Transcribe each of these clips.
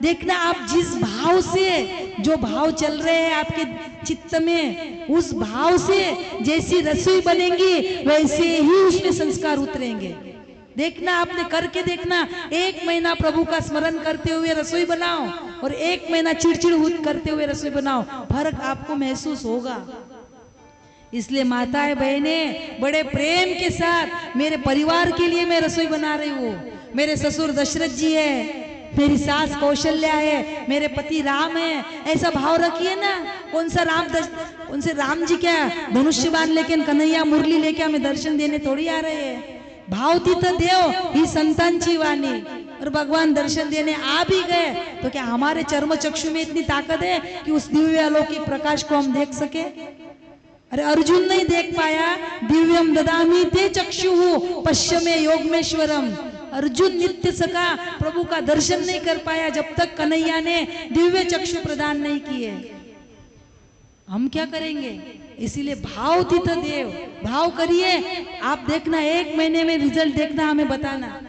देखना आप जिस भाव से, जो भाव चल रहे हैं आपके चित्त में, उस भाव से जैसी रसोई बनेगी वैसे ही उसमें संस्कार उतरेंगे। देखना, आपने करके देखना, 1 महीना प्रभु का स्मरण करते हुए रसोई बनाओ और 1 महीना चिड़चिड़ करते हुए रसोई बनाओ, फर्क आपको महसूस होगा। इसलिए माताएं बहने, बड़े प्रेम के साथ मेरे परिवार के लिए मैं रसोई बना रही हूँ। मेरे ससुर दशरथ जी है, मेरी सास कौशल्या है, मेरे पति राम है, ऐसा भाव रखिए ना। कौन सा राम जी क्या धनुष्य बाण लेकिन कन्हैया मुरली लेके हमें दर्शन देने थोड़ी आ रहे हैं। भावती तो देव ही संतांची वाणी, और भगवान दर्शन देने आ भी गए तो क्या हमारे चर्म चक्षु में इतनी ताकत है कि उस दिव्य अलौकिक प्रकाश को हम देख सके? अरे अर्जुन नहीं देख पाया, दिव्यम ददामी ते चक्षुः पश्चिमे योगमेश्वरम। अर्जुन नित्य सका प्रभु का दर्शन नहीं कर पाया जब तक कन्हैया ने दिव्य चक्षु प्रदान नहीं किए। हम क्या करेंगे? इसीलिए भाव तीत देव, भाव करिए। आप देखना 1 महीने में रिजल्ट देखना, हमें बताना।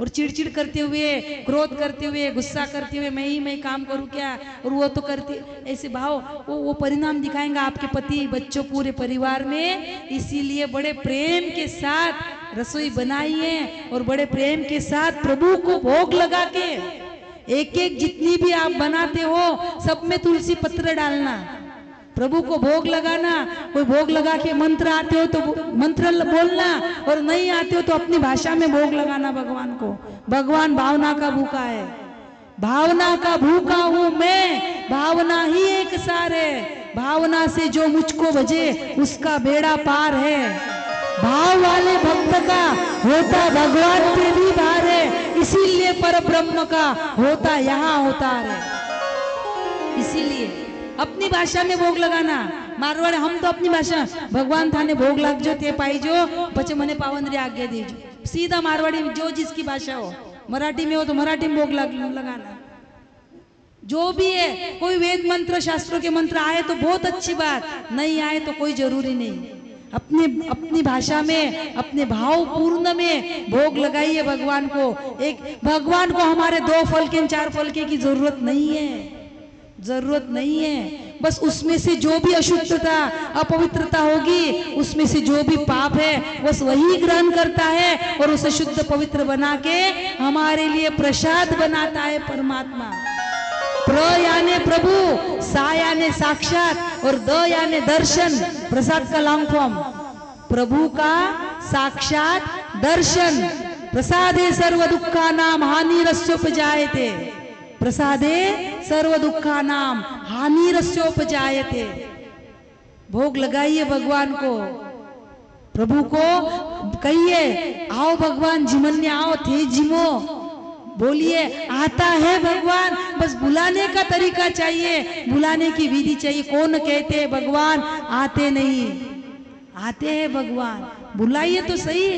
और चिड़चिड़ करते हुए, क्रोध करते हुए, गुस्सा करते हुए, मैं काम करूं क्या, और वो तो करती, ऐसे भाव वो परिणाम दिखाएंगा आपके पति, बच्चों, पूरे परिवार में। इसीलिए बड़े प्रेम के साथ रसोई बनाइए और बड़े प्रेम के साथ प्रभु को भोग लगा के, एक जितनी भी आप बनाते हो सब में तुलसी पत्र डालना, प्रभु को भोग लगाना। कोई भोग लगा के मंत्र आते हो तो मंत्र बोलना, और नहीं आते हो तो अपनी भाषा में भोग लगाना भगवान को। भगवान भावना का भूखा है, भावना का भूखा हूं मैं, भावना ही एक सार है। भावना से जो मुझको भजे उसका बेड़ा पार है। भाव वाले भक्त का होता भगवान पे भी भार है, इसीलिए पर ब्रह्म का होता यहाँ अवतार है। इसीलिए अपनी भाषा में भोग लगाना। मारवाड़ हम तो अपनी भाषा, भगवान थाने भोग लागजो ते पाईजो पछे मने पावनरी आज्ञा दीजो। सीधा मारवाड़ी में जो जिसकी भाषा हो, मराठी में हो तो मराठी में भोग लगाना। जो भी है, कोई वेद मंत्र शास्त्रों के मंत्र आए तो बहुत अच्छी बात, नहीं आए तो कोई जरूरी नहीं। अपनी भाषा में, अपने भाव पूर्ण में भोग लगाइए भगवान को। भगवान को हमारे 2 फलके 4 फलके की जरूरत नहीं है, जरूरत नहीं है। बस उसमें से जो भी अशुद्धता, अपवित्रता होगी, उसमें से जो भी पाप है बस वही ग्रहण करता है और उसे शुद्ध पवित्र बना के हमारे लिए प्रसाद बनाता है परमात्मा। प्र यानी प्रभु, सा यानी साक्षात और द यानी दर्शन। प्रसाद का लॉन्ग फॉर्म, प्रभु का साक्षात दर्शन। प्रसादे सर्व दुःखानां हानिरस्योपजायते, प्रसादे सर्व दुःखानां हानिरस्योपजायते। भोग लगाइए भगवान को, प्रभु को कहिए आओ भगवान जिमन्य आओ थे जिमो, बोलिए आता है भगवान, बस बुलाने का तरीका चाहिए, बुलाने की विधि चाहिए। कौन कहते हैं भगवान आते नहीं, आते हैं भगवान, बुलाइए तो सही।